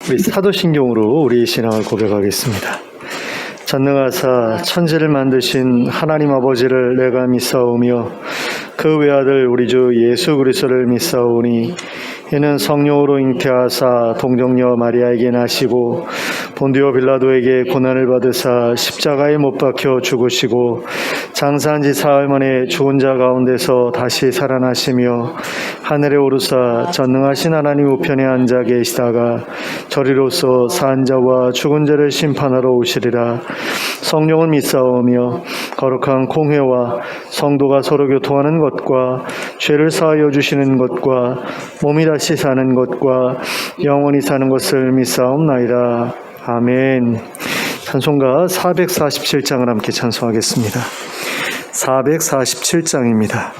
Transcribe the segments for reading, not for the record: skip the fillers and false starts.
우리 사도신경으로 우리 신앙을 고백하겠습니다. 전능하사 천지를 만드신 하나님 아버지를 내가 믿사오며 그 외아들 우리 주 예수 그리스도를 믿사오니 이는 성령으로 잉태하사 동정녀 마리아에게 나시고 본디오 빌라도에게 고난을 받으사 십자가에 못 박혀 죽으시고 장사한 지 사흘 만에 죽은 자 가운데서 다시 살아나시며 하늘에 오르사 전능하신 하나님 우편에 앉아 계시다가 저리로서 산 자와 죽은 자를 심판하러 오시리라. 성령을 믿사오며 거룩한 공회와 성도가 서로 교통하는 것과 죄를 사하여 주시는 것과 몸이 다시 사는 것과 영원히 사는 것을 믿사옵나이다. 아멘. 찬송가 447장을 함께 찬송하겠습니다. 447장입니다.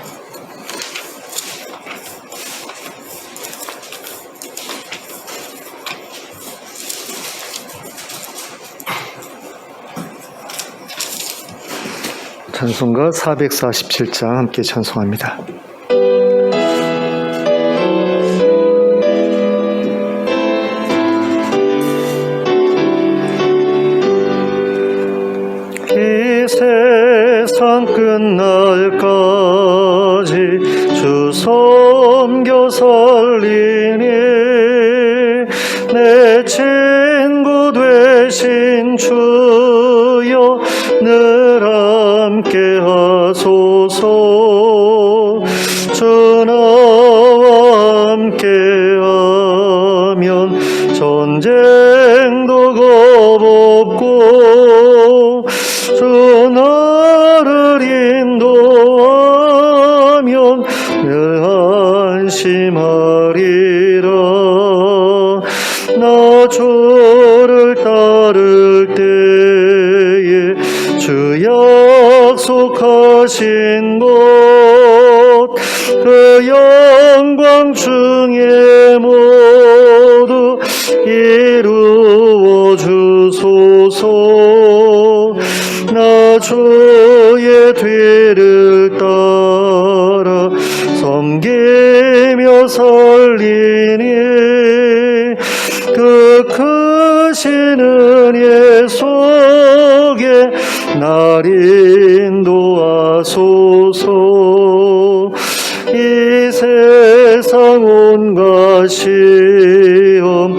찬송가 447장 함께 찬송합니다. 이 세상 끝날까지 주 섬겨 살리니 내 친구 되신 주여 늘 함께 하소서. 주 나와 함께 하면 전쟁도 겁없고 주 나를 인도하면 늘 안심하리라. 나 주를 따를 때에 주 약속하신 것 그 영광 중에 모두 이루어 주소서. 나 주의 뒤를 따라 섬기며 살리니 그 크신 은혜 속에 날 인도하소서. 이 세상 온갖 시험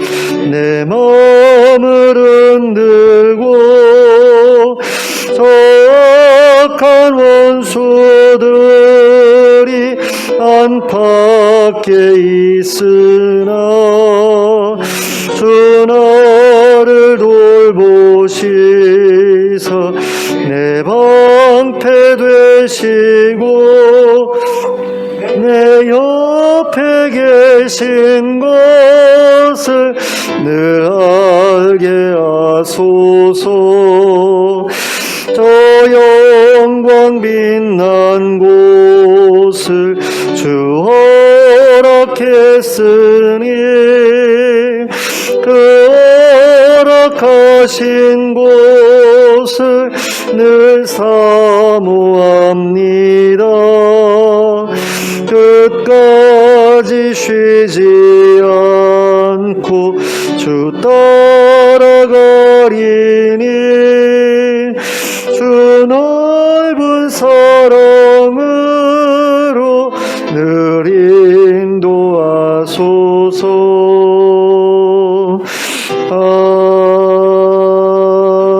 내 마음을 흔들고 악한 원수들이 안팎에 있으나 주 나를 돌보시사 내 방패 되시고 내 옆에 계신 것을 늘 알게 하소서. 저 영광 빛난 곳을 주 허락했으니 그 허락하신 곳을 늘 사모합니다. 끝까지 쉬지 않고 주 따라가리니 주 넓은 사랑으로 늘 인도하소서.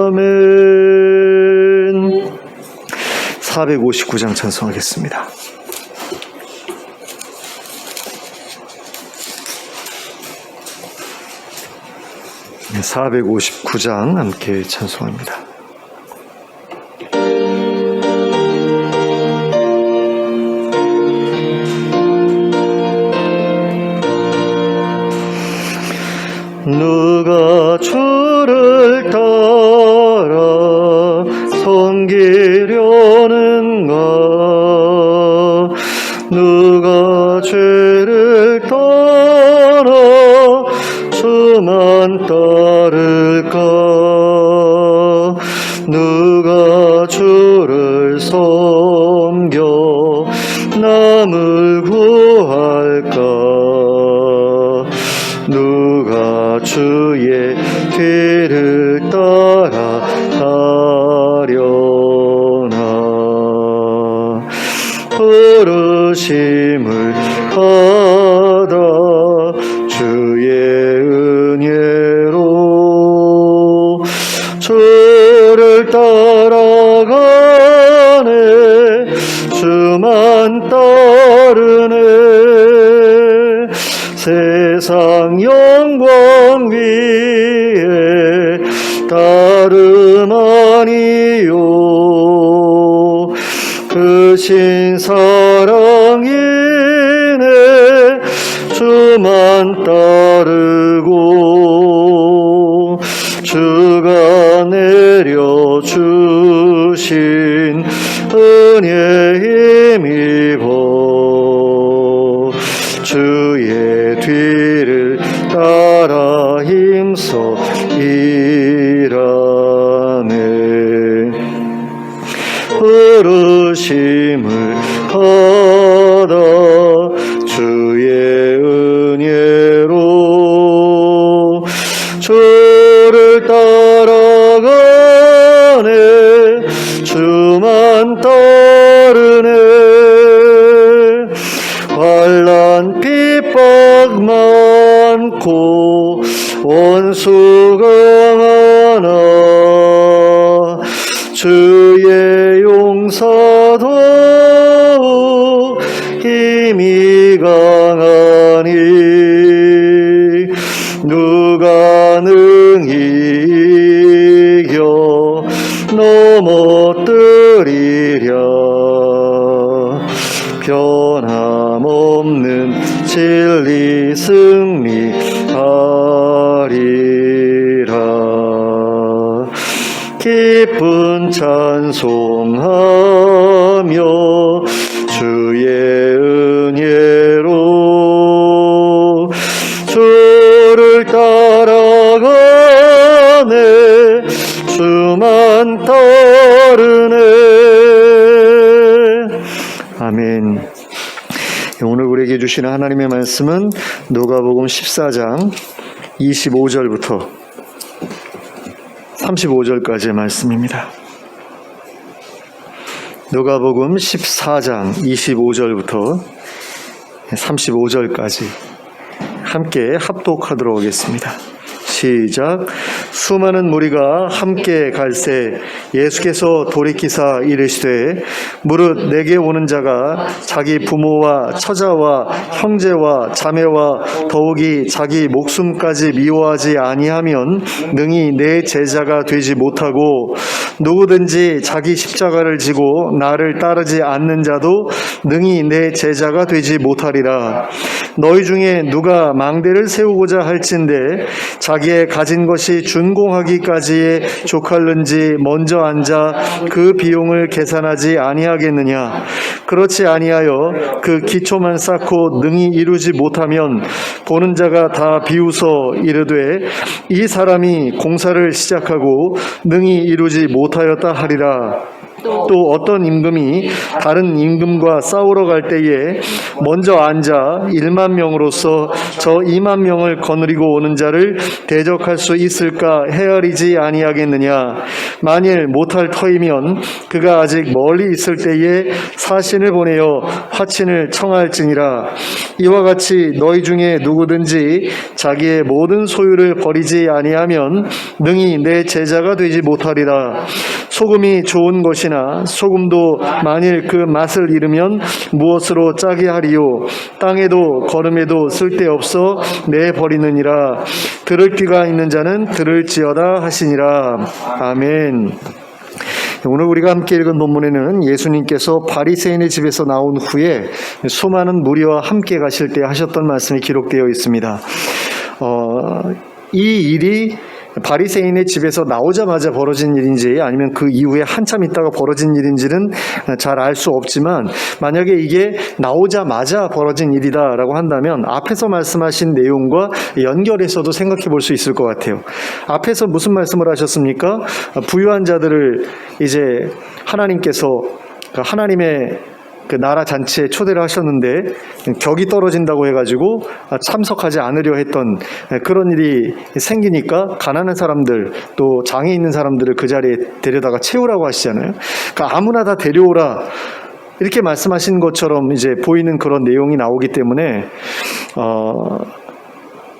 아멘. 459장 찬송하겠습니다. 459장 함께 찬송합니다. 누가 주를 따라 섬기려는가. 누가 죄를 떠나 주만 따를까. 누가 주를 섬겨 남을 구할까. 누가 주 주의 뒤를 따라가려나. 부르심을 받아 주의 은혜로 주를 따라가네. 주만 따르네. 세상 영광 위에 따름 아니요. 크신 사랑이네. 주만 따르고 주가 내려주신 은혜 힘입어 주의 뒤를 따라 힘써 일하네. 부르심을 받아 주의 은혜로 주를 따라가네. 주만 따르네. 환난 핍박 많고 원수가 많아. 주의 용서도 힘이 강하니 누가 능히 이겨 넘어뜨리랴. 변함없는 진리 승리하리라. 기쁜 찬송하며 주의 은혜로 주를 따라가네. 주만 따르네. 아멘. 오늘 우리에게 주시는 하나님의 말씀은 누가복음 14장 25절부터 35절까지의 말씀입니다. 누가복음 14장 25절부터 35절까지 함께 합독하도록 하겠습니다. 시작. 수많은 무리가 함께 갈새 예수께서 돌이키사 이르시되 무릇 내게 오는 자가 자기 부모와 처자와 형제와 자매와 더욱이 자기 목숨까지 미워하지 아니하면 능히 내 제자가 되지 못하고 누구든지 자기 십자가를 지고 나를 따르지 않는 자도 능히 내 제자가 되지 못하리라. 너희 중에 누가 망대를 세우고자 할진대 자기의 가진 것이 준공하기까지에 족할는지 먼저 앉아 그 비용을 계산하지 아니하겠느냐. 그렇지 아니하여 그 기초만 쌓고 능히 이루지 못하면 보는 자가 다 비웃어 이르되 이 사람이 공사를 시작하고 능히 이루지 못하였다 하리라. 또 어떤 임금이 다른 임금과 싸우러 갈 때에 먼저 앉아 1만 명으로서 저 2만 명을 거느리고 오는 자를 대적할 수 있을까 헤아리지 아니하겠느냐. 만일 못할 터이면 그가 아직 멀리 있을 때에 사신을 보내어 화친을 청할지니라. 이와 같이 너희 중에 누구든지 자기의 모든 소유를 버리지 아니하면 능히 내 제자가 되지 못하리라. 소금이 좋은 것이나 소금도 만일 그 맛을 잃으면 무엇으로 짜게 하리요. 땅에도 거름에도 쓸데없어 내버리느니라. 들을 귀가 있는 자는 들을지어다 하시니라. 아멘. 오늘 우리가 함께 읽은 본문에는 예수님께서 바리새인의 집에서 나온 후에 수많은 무리와 함께 가실 때 하셨던 말씀이 기록되어 있습니다. 이 일이 바리새인의 집에서 나오자마자 벌어진 일인지 아니면 그 이후에 한참 있다가 벌어진 일인지는 잘 알 수 없지만, 만약에 이게 나오자마자 벌어진 일이다라고 한다면 앞에서 말씀하신 내용과 연결해서도 생각해 볼 수 있을 것 같아요. 앞에서 무슨 말씀을 하셨습니까? 부유한 자들을 이제 하나님께서 하나님의 그 나라 잔치에 초대를 하셨는데 격이 떨어진다고 해가지고 참석하지 않으려 했던 그런 일이 생기니까 가난한 사람들 또 장애 있는 사람들을 그 자리에 데려다가 채우라고 하시잖아요. 그러니까 아무나 다 데려오라 이렇게 말씀하신 것처럼 이제 보이는 그런 내용이 나오기 때문에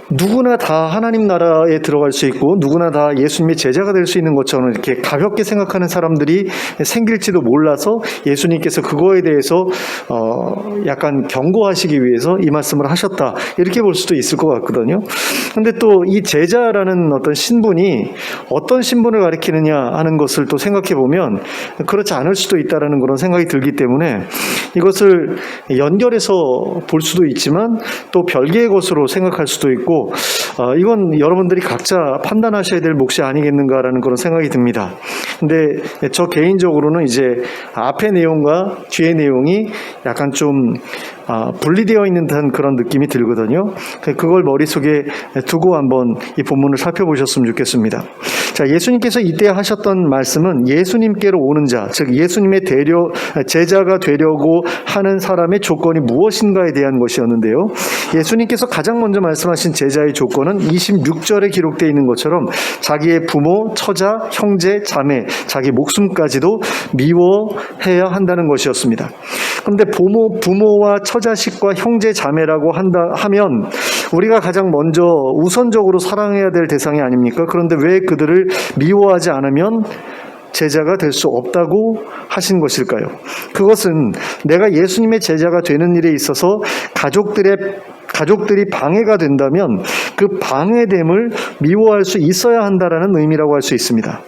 누구나 다 하나님 나라에 들어갈 수 있고 누구나 다 예수님의 제자가 될 수 있는 것처럼 이렇게 가볍게 생각하는 사람들이 생길지도 몰라서 예수님께서 그거에 대해서 약간 경고하시기 위해서 이 말씀을 하셨다 이렇게 볼 수도 있을 것 같거든요. 근데 또 이 제자라는 어떤 신분이 어떤 신분을 가리키느냐 하는 것을 또 생각해 보면 그렇지 않을 수도 있다라는 그런 생각이 들기 때문에 이것을 연결해서 볼 수도 있지만 또 별개의 것으로 생각할 수도 있고 이건 여러분들이 각자 판단하셔야 될 몫이 아니겠는가라는 그런 생각이 듭니다. 근데 저 개인적으로는 이제 앞의 내용과 뒤의 내용이 약간 좀 분리되어 있는 듯한 그런 느낌이 들거든요. 그걸 머릿속에 두고 한번 이 본문을 살펴보셨으면 좋겠습니다. 자, 예수님께서 이때 하셨던 말씀은 예수님께로 오는 자, 즉 예수님의 제자가 되려고 하는 사람의 조건이 무엇인가에 대한 것이었는데요. 예수님께서 가장 먼저 말씀하신 제자의 조건은 26절에 기록되어 있는 것처럼 자기의 부모, 처자, 형제, 자매, 자기 목숨까지도 미워해야 한다는 것이었습니다. 그런데 부모와 처자식과 형제, 자매라고 하면 우리가 가장 먼저 우선적으로 사랑해야 될 대상이 아닙니까? 그런데 왜 그들을 미워하지 않으면 제자가 될 수 없다고 하신 것일까요? 그것은 내가 예수님의 제자가 되는 일에 있어서 가족들이 방해가 된다면 그 방해됨을 미워할 수 있어야 한다라는 의미라고 할 수 있습니다.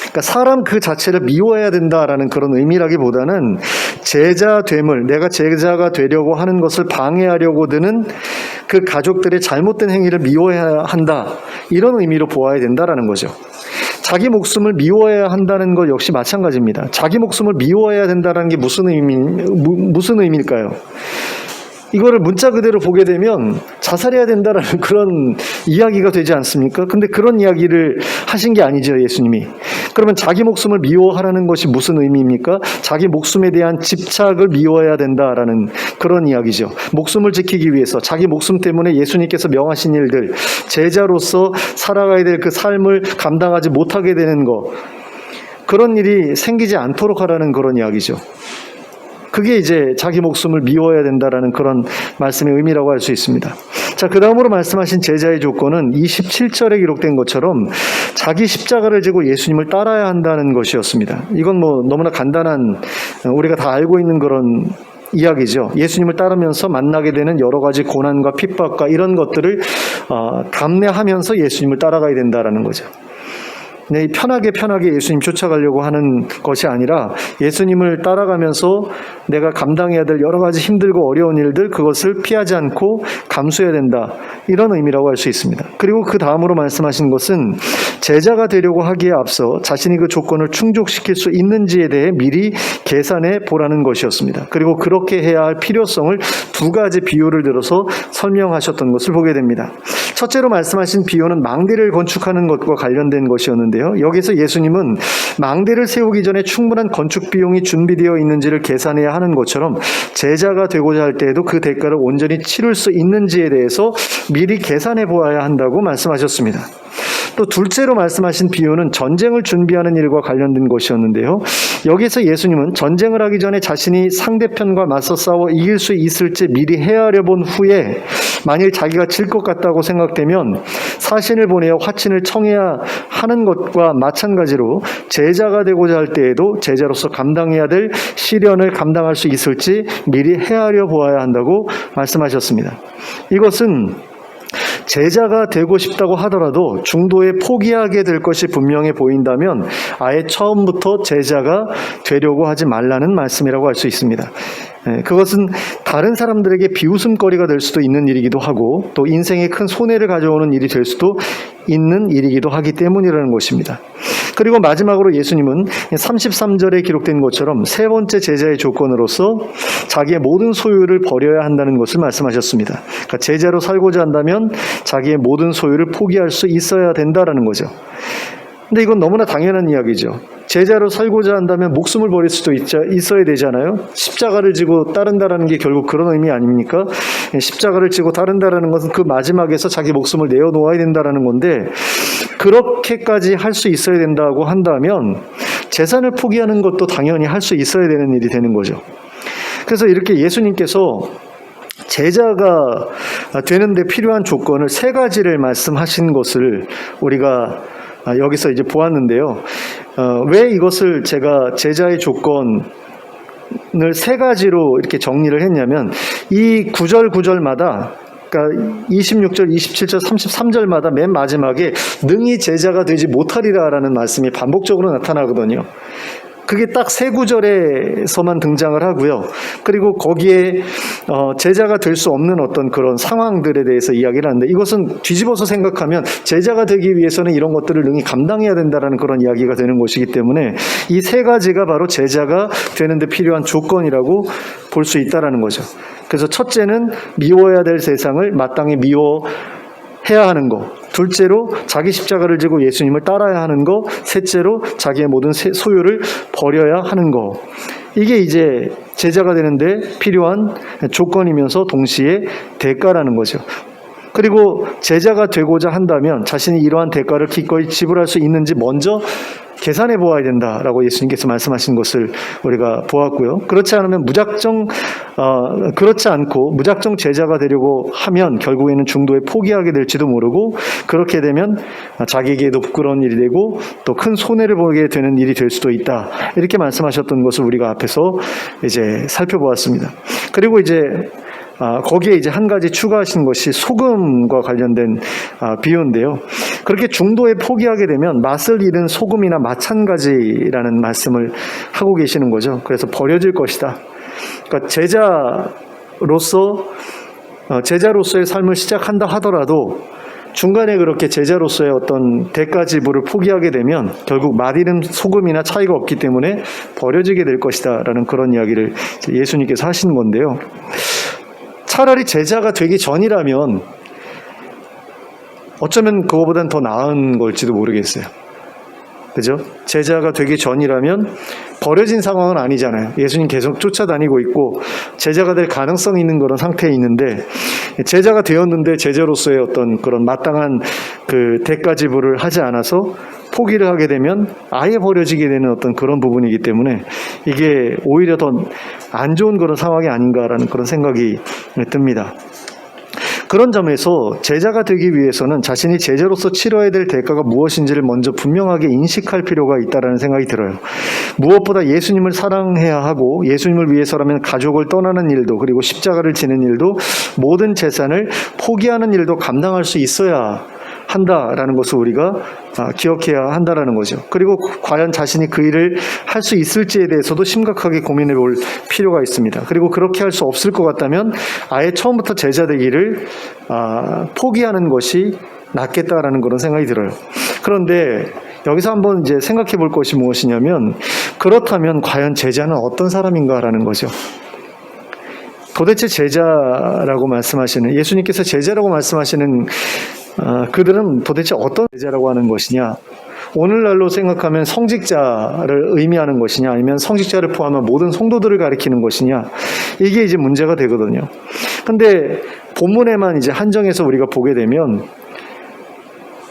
그러니까 사람 그 자체를 미워해야 된다라는 그런 의미라기보다는 제자됨을, 내가 제자가 되려고 하는 것을 방해하려고 드는 그 가족들의 잘못된 행위를 미워해야 한다, 이런 의미로 보아야 된다라는 거죠. 자기 목숨을 미워해야 한다는 것 역시 마찬가지입니다. 자기 목숨을 미워해야 된다는 게 무슨 의미일까요? 이거를 문자 그대로 보게 되면 자살해야 된다라는 그런 이야기가 되지 않습니까? 근데 그런 이야기를 하신 게 아니죠, 예수님이. 그러면 자기 목숨을 미워하라는 것이 무슨 의미입니까? 자기 목숨에 대한 집착을 미워해야 된다라는 그런 이야기죠. 목숨을 지키기 위해서 자기 목숨 때문에 예수님께서 명하신 일들, 제자로서 살아가야 될 그 삶을 감당하지 못하게 되는 것, 그런 일이 생기지 않도록 하라는 그런 이야기죠. 그게 이제 자기 목숨을 미워해야 된다라는 그런 말씀의 의미라고 할 수 있습니다. 자, 그 다음으로 말씀하신 제자의 조건은 27절에 기록된 것처럼 자기 십자가를 지고 예수님을 따라야 한다는 것이었습니다. 이건 뭐 너무나 간단한, 우리가 다 알고 있는 그런 이야기죠. 예수님을 따르면서 만나게 되는 여러 가지 고난과 핍박과 이런 것들을 감내하면서 예수님을 따라가야 된다라는 거죠. 네, 편하게 예수님 쫓아가려고 하는 것이 아니라 예수님을 따라가면서 내가 감당해야 될 여러 가지 힘들고 어려운 일들, 그것을 피하지 않고 감수해야 된다, 이런 의미라고 할 수 있습니다. 그리고 그 다음으로 말씀하신 것은 제자가 되려고 하기에 앞서 자신이 그 조건을 충족시킬 수 있는지에 대해 미리 계산해 보라는 것이었습니다. 그리고 그렇게 해야 할 필요성을 두 가지 비유를 들어서 설명하셨던 것을 보게 됩니다. 첫째로 말씀하신 비유는 망대를 건축하는 것과 관련된 것이었는데요. 여기서 예수님은 망대를 세우기 전에 충분한 건축 비용이 준비되어 있는지를 계산해야 하는 것처럼 제자가 되고자 할 때에도 그 대가를 온전히 치를 수 있는지에 대해서 미리 계산해 보아야 한다고 말씀하셨습니다. 또 둘째로 말씀하신 비유는 전쟁을 준비하는 일과 관련된 것이었는데요. 여기서 예수님은 전쟁을 하기 전에 자신이 상대편과 맞서 싸워 이길 수 있을지 미리 헤아려 본 후에 만일 자기가 질 것 같다고 생각되면 사신을 보내어 화친을 청해야 하는 것과 마찬가지로 제자가 되고자 할 때에도 제자로서 감당해야 될 시련을 감당할 수 있을지 미리 헤아려 보아야 한다고 말씀하셨습니다. 이것은 제자가 되고 싶다고 하더라도 중도에 포기하게 될 것이 분명해 보인다면 아예 처음부터 제자가 되려고 하지 말라는 말씀이라고 할 수 있습니다. 그것은 다른 사람들에게 비웃음거리가 될 수도 있는 일이기도 하고 또 인생에 큰 손해를 가져오는 일이 될 수도 있는 일이기도 하기 때문이라는 것입니다. 그리고 마지막으로 예수님은 33절에 기록된 것처럼 세 번째 제자의 조건으로서 자기의 모든 소유를 버려야 한다는 것을 말씀하셨습니다. 그러니까 제자로 살고자 한다면 자기의 모든 소유를 포기할 수 있어야 된다라는 거죠. 근데 이건 너무나 당연한 이야기죠. 제자로 살고자 한다면 목숨을 버릴 수도 있어야 되잖아요. 십자가를 지고 따른다라는 게 결국 그런 의미 아닙니까? 십자가를 지고 따른다라는 것은 그 마지막에서 자기 목숨을 내어놓아야 된다라는 건데, 그렇게까지 할 수 있어야 된다고 한다면 재산을 포기하는 것도 당연히 할 수 있어야 되는 일이 되는 거죠. 그래서 이렇게 예수님께서 제자가 되는데 필요한 조건을 세 가지를 말씀하신 것을 우리가 여기서 이제 보았는데요. 왜 이것을 제가 제자의 조건을 세 가지로 이렇게 정리를 했냐면, 이 구절마다, 그러니까 26절, 27절, 33절마다 맨 마지막에 능히 제자가 되지 못하리라라는 말씀이 반복적으로 나타나거든요. 그게 딱 세 구절에서만 등장을 하고요. 그리고 거기에 제자가 될 수 없는 어떤 그런 상황들에 대해서 이야기를 하는데, 이것은 뒤집어서 생각하면 제자가 되기 위해서는 이런 것들을 능히 감당해야 된다는 그런 이야기가 되는 것이기 때문에 이 세 가지가 바로 제자가 되는데 필요한 조건이라고 볼 수 있다는 거죠. 그래서 첫째는 미워해야 될 세상을 마땅히 미워해야 하는 것, 둘째로 자기 십자가를 지고 예수님을 따라야 하는 것, 셋째로 자기의 모든 소유를 버려야 하는 것. 이게 이제 제자가 되는데 필요한 조건이면서 동시에 대가라는 거죠. 그리고 제자가 되고자 한다면 자신이 이러한 대가를 기꺼이 지불할 수 있는지 먼저 계산해 보아야 된다라고 예수님께서 말씀하신 것을 우리가 보았고요. 그렇지 않고 무작정 제자가 되려고 하면 결국에는 중도에 포기하게 될지도 모르고, 그렇게 되면 자기에게도 부끄러운 일이 되고 또 큰 손해를 보게 되는 일이 될 수도 있다. 이렇게 말씀하셨던 것을 우리가 앞에서 이제 살펴보았습니다. 그리고 이제 거기에 이제 한 가지 추가하신 것이 소금과 관련된 비유인데요. 그렇게 중도에 포기하게 되면 맛을 잃은 소금이나 마찬가지라는 말씀을 하고 계시는 거죠. 그래서 버려질 것이다. 그러니까 제자로서의 삶을 시작한다 하더라도 중간에 그렇게 제자로서의 어떤 대가 지불을 포기하게 되면 결국 맛있는 소금이나 차이가 없기 때문에 버려지게 될 것이다 라는 그런 이야기를 예수님께서 하신 건데요. 차라리 제자가 되기 전이라면 어쩌면 그거보단 더 나은 걸지도 모르겠어요. 그죠? 제자가 되기 전이라면 버려진 상황은 아니잖아요. 예수님 계속 쫓아다니고 있고 제자가 될 가능성이 있는 그런 상태에 있는데, 제자가 되었는데 제자로서의 어떤 그런 마땅한 그 대가 지불을 하지 않아서 포기를 하게 되면 아예 버려지게 되는 어떤 그런 부분이기 때문에 이게 오히려 더 안 좋은 그런 상황이 아닌가라는 그런 생각이 듭니다. 그런 점에서 제자가 되기 위해서는 자신이 제자로서 치러야 될 대가가 무엇인지를 먼저 분명하게 인식할 필요가 있다는 생각이 들어요. 무엇보다 예수님을 사랑해야 하고, 예수님을 위해서라면 가족을 떠나는 일도, 그리고 십자가를 지는 일도, 모든 재산을 포기하는 일도 감당할 수 있어야 한다라는 것을 우리가 기억해야 한다라는 거죠. 그리고 과연 자신이 그 일을 할 수 있을지에 대해서도 심각하게 고민해 볼 필요가 있습니다. 그리고 그렇게 할 수 없을 것 같다면 아예 처음부터 제자 되기를 포기하는 것이 낫겠다라는 그런 생각이 들어요. 그런데 여기서 한번 이제 생각해 볼 것이 무엇이냐면, 그렇다면 과연 제자는 어떤 사람인가라는 거죠. 도대체 제자라고 말씀하시는, 예수님께서 제자라고 말씀하시는 그들은 도대체 어떤 제자라고 하는 것이냐? 오늘날로 생각하면 성직자를 의미하는 것이냐, 아니면 성직자를 포함한 모든 성도들을 가리키는 것이냐, 이게 이제 문제가 되거든요. 근데 본문에만 이제 한정해서 우리가 보게 되면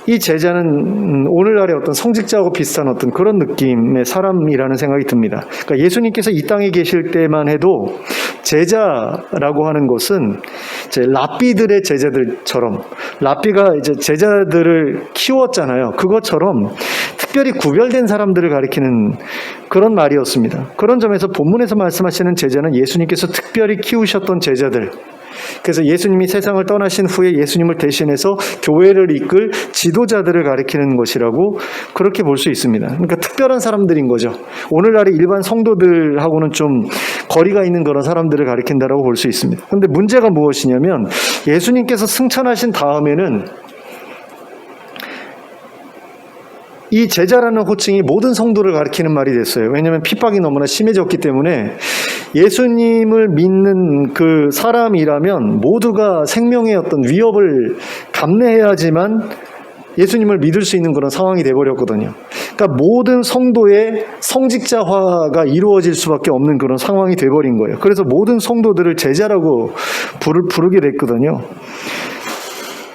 이 제자는 오늘날의 어떤 성직자하고 비슷한 어떤 그런 느낌의 사람이라는 생각이 듭니다. 그러니까 예수님께서 이 땅에 계실 때만 해도 제자라고 하는 것은 이제 랍비들의 제자들처럼, 랍비가 이제 제자들을 키웠잖아요. 그것처럼 특별히 구별된 사람들을 가리키는 그런 말이었습니다. 그런 점에서 본문에서 말씀하시는 제자는 예수님께서 특별히 키우셨던 제자들, 그래서 예수님이 세상을 떠나신 후에 예수님을 대신해서 교회를 이끌 지도자들을 가리키는 것이라고 그렇게 볼 수 있습니다. 그러니까 특별한 사람들인 거죠. 오늘날의 일반 성도들하고는 좀 거리가 있는 그런 사람들을 가리킨다라고 볼 수 있습니다. 그런데 문제가 무엇이냐면, 예수님께서 승천하신 다음에는 이 제자라는 호칭이 모든 성도를 가리키는 말이 됐어요. 왜냐하면 핍박이 너무나 심해졌기 때문에 예수님을 믿는 그 사람이라면 모두가 생명의 어떤 위협을 감내해야지만 예수님을 믿을 수 있는 그런 상황이 돼버렸거든요. 그러니까 모든 성도의 성직자화가 이루어질 수밖에 없는 그런 상황이 돼버린 거예요. 그래서 모든 성도들을 제자라고 부르게 됐거든요.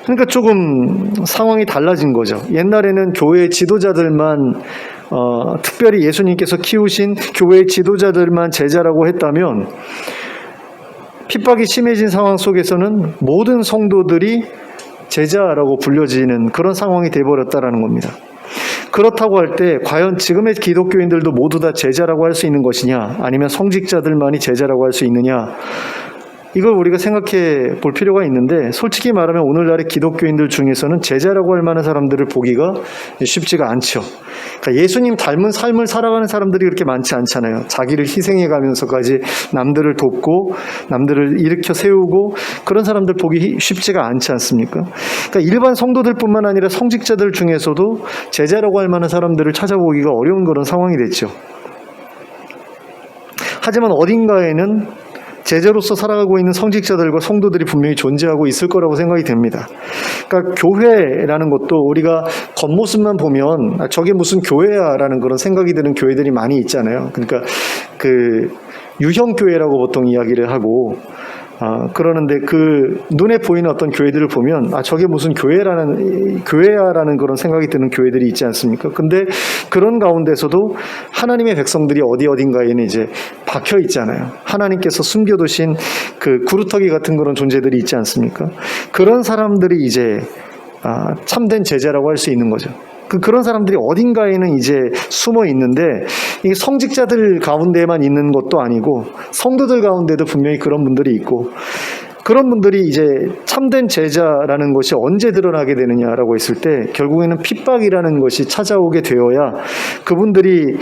그러니까 조금 상황이 달라진 거죠. 옛날에는 교회 지도자들만 특별히 예수님께서 키우신 교회 지도자들만 제자라고 했다면 핍박이 심해진 상황 속에서는 모든 성도들이 제자라고 불려지는 그런 상황이 돼버렸다라는 겁니다. 그렇다고 할 때 과연 지금의 기독교인들도 모두 다 제자라고 할 수 있는 것이냐, 아니면 성직자들만이 제자라고 할 수 있느냐, 이걸 우리가 생각해 볼 필요가 있는데, 솔직히 말하면 오늘날의 기독교인들 중에서는 제자라고 할 만한 사람들을 보기가 쉽지가 않죠. 그러니까 예수님 닮은 삶을 살아가는 사람들이 그렇게 많지 않잖아요. 자기를 희생해 가면서까지 남들을 돕고 남들을 일으켜 세우고 그런 사람들 보기 쉽지가 않지 않습니까? 그러니까 일반 성도들뿐만 아니라 성직자들 중에서도 제자라고 할 만한 사람들을 찾아보기가 어려운 그런 상황이 됐죠. 하지만 어딘가에는 제자로서 살아가고 있는 성직자들과 성도들이 분명히 존재하고 있을 거라고 생각이 됩니다. 그러니까 교회라는 것도 우리가 겉모습만 보면 저게 무슨 교회야 라는 그런 생각이 드는 교회들이 많이 있잖아요. 그러니까 그 유형교회라고 보통 이야기를 하고 그러는데 그 눈에 보이는 어떤 교회들을 보면 저게 무슨 교회야라는 그런 생각이 드는 교회들이 있지 않습니까? 근데 그런 가운데서도 하나님의 백성들이 어딘가에는 이제 박혀 있잖아요. 하나님께서 숨겨두신 그 구루터기 같은 그런 존재들이 있지 않습니까? 그런 사람들이 이제 참된 제자라고 할 수 있는 거죠. 그런 사람들이 어딘가에는 이제 숨어 있는데, 이게 성직자들 가운데만 있는 것도 아니고 성도들 가운데도 분명히 그런 분들이 있고, 그런 분들이 이제 참된 제자라는 것이 언제 드러나게 되느냐라고 했을 때, 결국에는 핍박이라는 것이 찾아오게 되어야 그분들이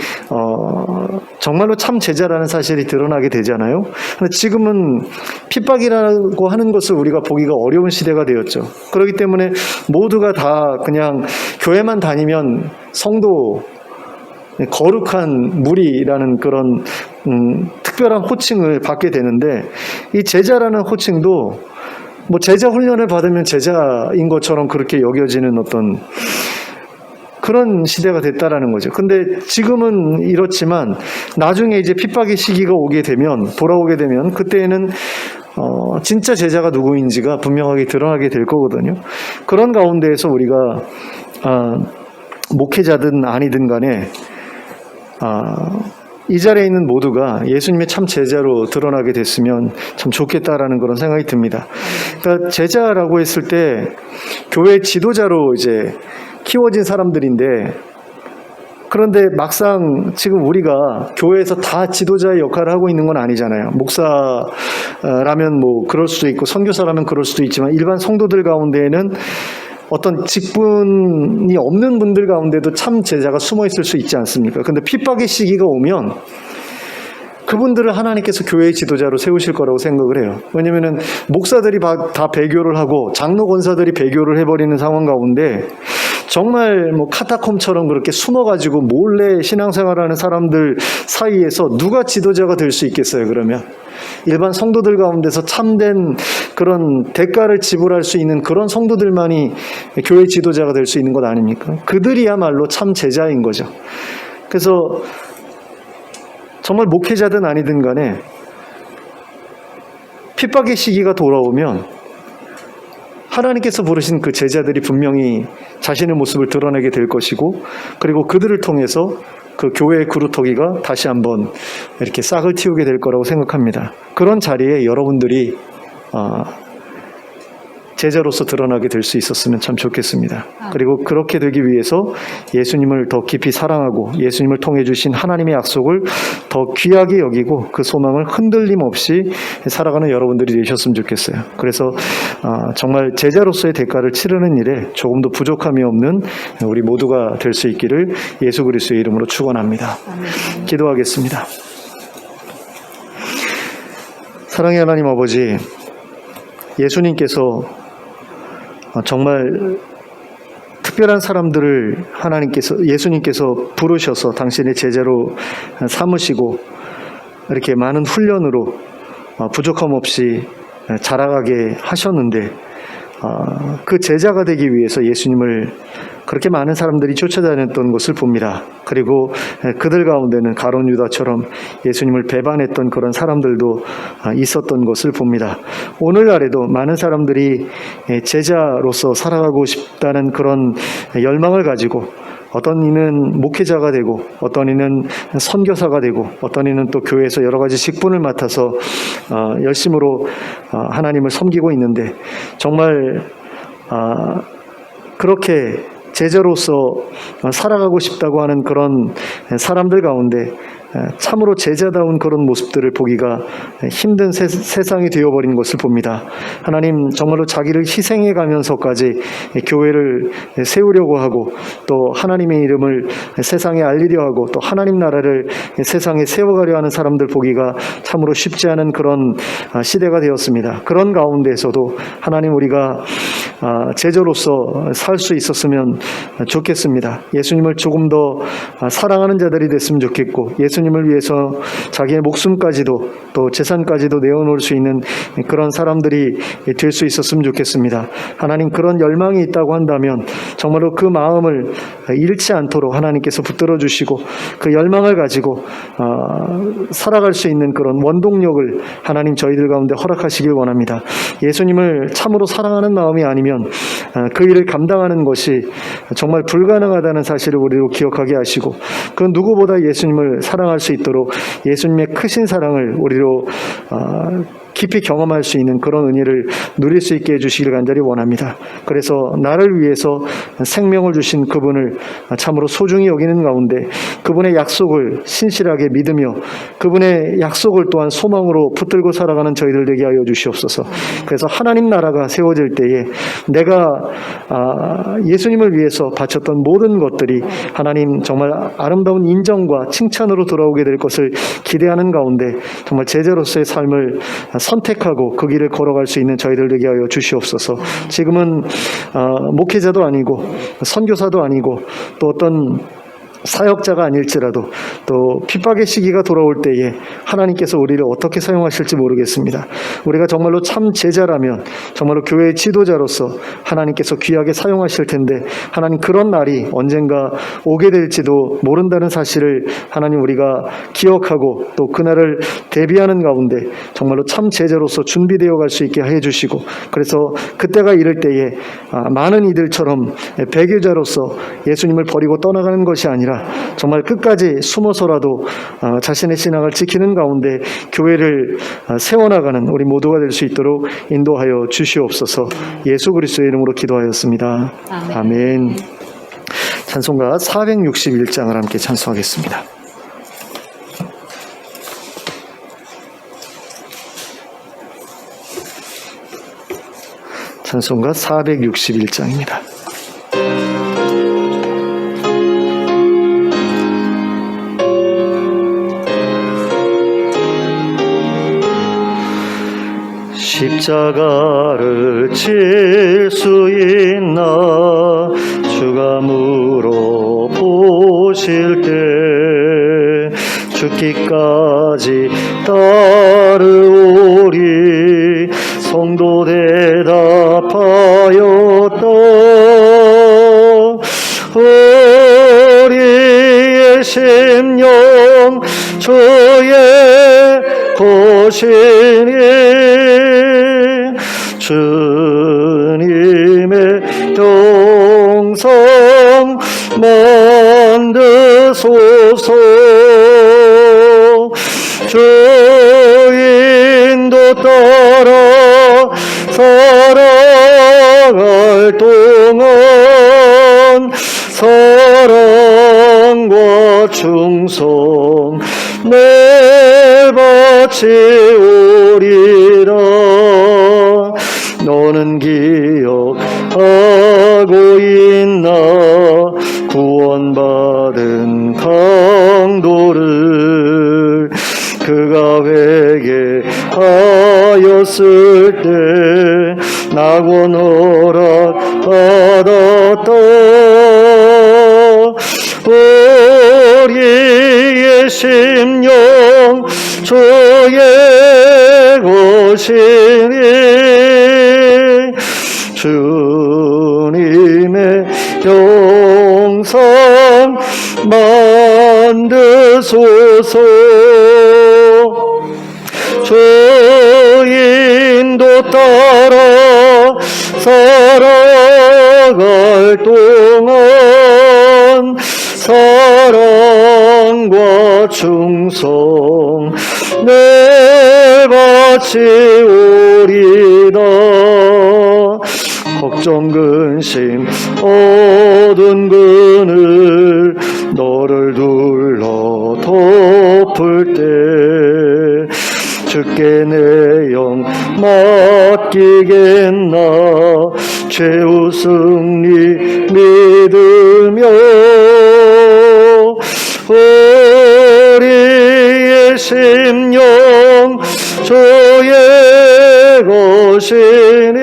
정말로 참 제자라는 사실이 드러나게 되잖아요. 근데 지금은 핍박이라고 하는 것을 우리가 보기가 어려운 시대가 되었죠. 그렇기 때문에 모두가 다 그냥 교회만 다니면 성도, 거룩한 무리라는 그런 특별한 호칭을 받게 되는데, 이 제자라는 호칭도 뭐 제자 훈련을 받으면 제자인 것처럼 그렇게 여겨지는 어떤 그런 시대가 됐다라는 거죠. 근데 지금은 이렇지만 나중에 이제 핍박의 시기가 돌아오게 되면 그때에는 진짜 제자가 누구인지가 분명하게 드러나게 될 거거든요. 그런 가운데에서 우리가 목회자든 아니든 간에 이 자리에 있는 모두가 예수님의 참 제자로 드러나게 됐으면 참 좋겠다라는 그런 생각이 듭니다. 그러니까 제자라고 했을 때 교회 지도자로 이제 키워진 사람들인데, 그런데 막상 지금 우리가 교회에서 다 지도자의 역할을 하고 있는 건 아니잖아요. 목사라면 뭐 그럴 수도 있고 선교사라면 그럴 수도 있지만, 일반 성도들 가운데에는 어떤 직분이 없는 분들 가운데도 참 제자가 숨어 있을 수 있지 않습니까? 근데 핍박의 시기가 오면 그분들을 하나님께서 교회의 지도자로 세우실 거라고 생각을 해요. 왜냐면은 목사들이 다 배교를 하고 장로 권사들이 배교를 해버리는 상황 가운데, 정말 뭐 카타콤처럼 그렇게 숨어가지고 몰래 신앙생활하는 사람들 사이에서 누가 지도자가 될 수 있겠어요? 그러면 일반 성도들 가운데서 참된 그런 대가를 지불할 수 있는 그런 성도들만이 교회 지도자가 될 수 있는 것 아닙니까? 그들이야말로 참 제자인 거죠. 그래서 정말 목회자든 아니든 간에 핍박의 시기가 돌아오면 하나님께서 부르신 그 제자들이 분명히 자신의 모습을 드러내게 될 것이고, 그리고 그들을 통해서 그 교회의 구루터기가 다시 한번 이렇게 싹을 틔우게 될 거라고 생각합니다. 그런 자리에 여러분들이 제자로서 드러나게 될 수 있었으면 참 좋겠습니다. 그리고 그렇게 되기 위해서 예수님을 더 깊이 사랑하고 예수님을 통해 주신 하나님의 약속을 더 귀하게 여기고 그 소망을 흔들림 없이 살아가는 여러분들이 되셨으면 좋겠어요. 그래서 정말 제자로서의 대가를 치르는 일에 조금도 부족함이 없는 우리 모두가 될 수 있기를 예수 그리스도의 이름으로 축원합니다. 기도하겠습니다. 사랑의 하나님 아버지, 예수님께서 정말 특별한 사람들을 예수님께서 부르셔서 당신의 제자로 삼으시고 이렇게 많은 훈련으로 부족함 없이 자라가게 하셨는데, 그 제자가 되기 위해서 예수님을 그렇게 많은 사람들이 쫓아다녔던 것을 봅니다. 그리고 그들 가운데는 가룟 유다처럼 예수님을 배반했던 그런 사람들도 있었던 것을 봅니다. 오늘날에도 많은 사람들이 제자로서 살아가고 싶다는 그런 열망을 가지고 어떤 이는 목회자가 되고 어떤 이는 선교사가 되고 어떤 이는 또 교회에서 여러 가지 직분을 맡아서 열심으로 하나님을 섬기고 있는데 정말 그렇게 제자로서 살아가고 싶다고 하는 그런 사람들 가운데 참으로 제자다운 그런 모습들을 보기가 힘든 세상이 되어버린 것을 봅니다. 하나님 정말로 자기를 희생해 가면서까지 교회를 세우려고 하고 또 하나님의 이름을 세상에 알리려 하고 또 하나님 나라를 세상에 세워가려 하는 사람들 보기가 참으로 쉽지 않은 그런 시대가 되었습니다. 그런 가운데에서도 하나님 우리가 제자로서 살 수 있었으면 좋겠습니다. 예수님을 조금 더 사랑하는 자들이 됐으면 좋겠고 예수님을 위해서 자기의 목숨까지도 또 재산까지도 내어놓을 수 있는 그런 사람들이 될 수 있었으면 좋겠습니다. 하나님 그런 열망이 있다고 한다면 정말로 그 마음을 잃지 않도록 하나님께서 붙들어 주시고 그 열망을 가지고 살아갈 수 있는 그런 원동력을 하나님 저희들 가운데 허락하시길 원합니다. 예수님을 참으로 사랑하는 마음이 아니면 그 일을 감당하는 것이 정말 불가능하다는 사실을 우리로 기억하게 하시고 그 누구보다 예수님을 사랑할 수 있도록 예수님의 크신 사랑을 우리로 깊이 경험할 수 있는 그런 은혜를 누릴 수 있게 해주시길 간절히 원합니다. 그래서 나를 위해서 생명을 주신 그분을 참으로 소중히 여기는 가운데 그분의 약속을 신실하게 믿으며 그분의 약속을 또한 소망으로 붙들고 살아가는 저희들 되게 하여 주시옵소서. 그래서 하나님 나라가 세워질 때에 내가 예수님을 위해서 바쳤던 모든 것들이 하나님 정말 아름다운 인정과 칭찬으로 돌아오게 될 것을 기대하는 가운데 정말 제자로서의 삶을 선택하고 그 길을 걸어갈 수 있는 저희들 되게 하여 주시옵소서. 지금은 목회자도 아니고 선교사도 아니고 또 어떤 사역자가 아닐지라도 또 핍박의 시기가 돌아올 때에 하나님께서 우리를 어떻게 사용하실지 모르겠습니다. 우리가 정말로 참 제자라면 정말로 교회의 지도자로서 하나님께서 귀하게 사용하실 텐데 하나님 그런 날이 언젠가 오게 될지도 모른다는 사실을 하나님 우리가 기억하고 또 그날을 대비하는 가운데 정말로 참 제자로서 준비되어 갈 수 있게 해주시고 그래서 그때가 이를 때에 많은 이들처럼 배교자로서 예수님을 버리고 떠나가는 것이 아니라 정말 끝까지 숨어서라도 자신의 신앙을 지키는 가운데 교회를 세워나가는 우리 모두가 될 수 있도록 인도하여 주시옵소서. 예수 그리스도의 이름으로 기도하였습니다. 아멘. 찬송가 461장을 함께 찬송하겠습니다. 찬송가 461장입니다. 십자가를 칠 수 있나 주가 물어보실 때 죽기까지 따르오리 성도 대답하였다. 우리의 심령 주의 것이니 주님의 영성 만드소서. 주인도 따라 살아갈 동안 사랑과 충성 내 바치오리라. 너는 기억하고 있나 구원받은 강도를 그가 회개하였을 때 낙원 허락받았다. 우리의 심령 주의 것이니 주님의 영상 만드소서. 주 인도 따라 살아갈 동안 사랑과 충성 내 바치오리다. 걱정 근심 어두운 그늘 너를 둘러 덮을 때 주께 내 영 맡기겠나. 최후 승리 믿으며 우리의 심령 주의 것이니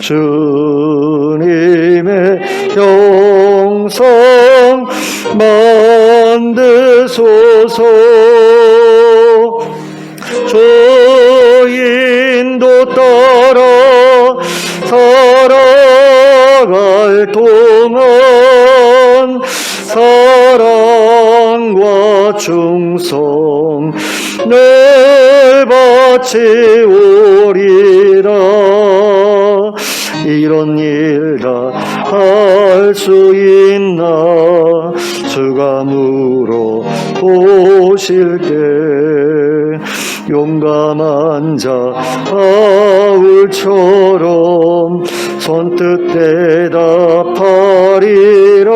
주님의 영상 만드소서. 주 인도 따라 살아갈 동안 사랑과 충성 늘 바치오리라. 이런 일 다 할 수 있나. 주가 물어보실 때 용감한 자 바울처럼 선뜻 대답하리라.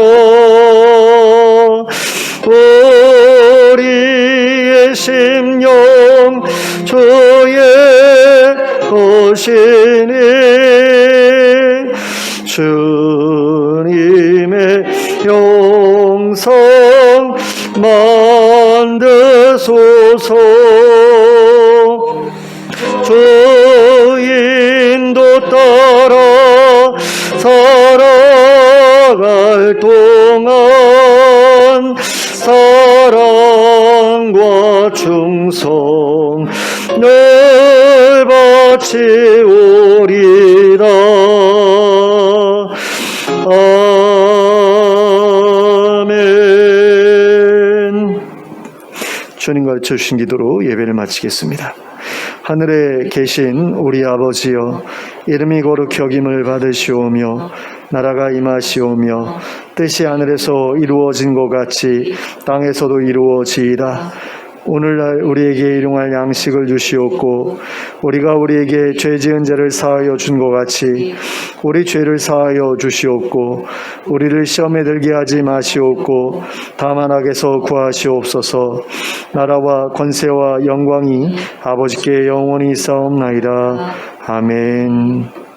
우리의 심령 주의 것이니 주님의 영상 만드소서. 주 인도 따라 살아갈 동안 사랑과 충성 늘 바치오리다. 아멘. 주님 가르쳐 주신 기도로 예배를 마치겠습니다. 하늘에 계신 우리 아버지여, 이름이 거룩히 여김을 받으시오며 나라가 임하시오며 뜻이 하늘에서 이루어진 것 같이 땅에서도 이루어지이다. 오늘날 우리에게 일용할 양식을 주시옵고 우리가 우리에게 죄 지은 자를 사하여 준 것 같이 우리 죄를 사하여 주시옵고 우리를 시험에 들게 하지 마시옵고 다만 악에서 구하시옵소서. 나라와 권세와 영광이 아버지께 영원히 있사옵나이다. 아멘.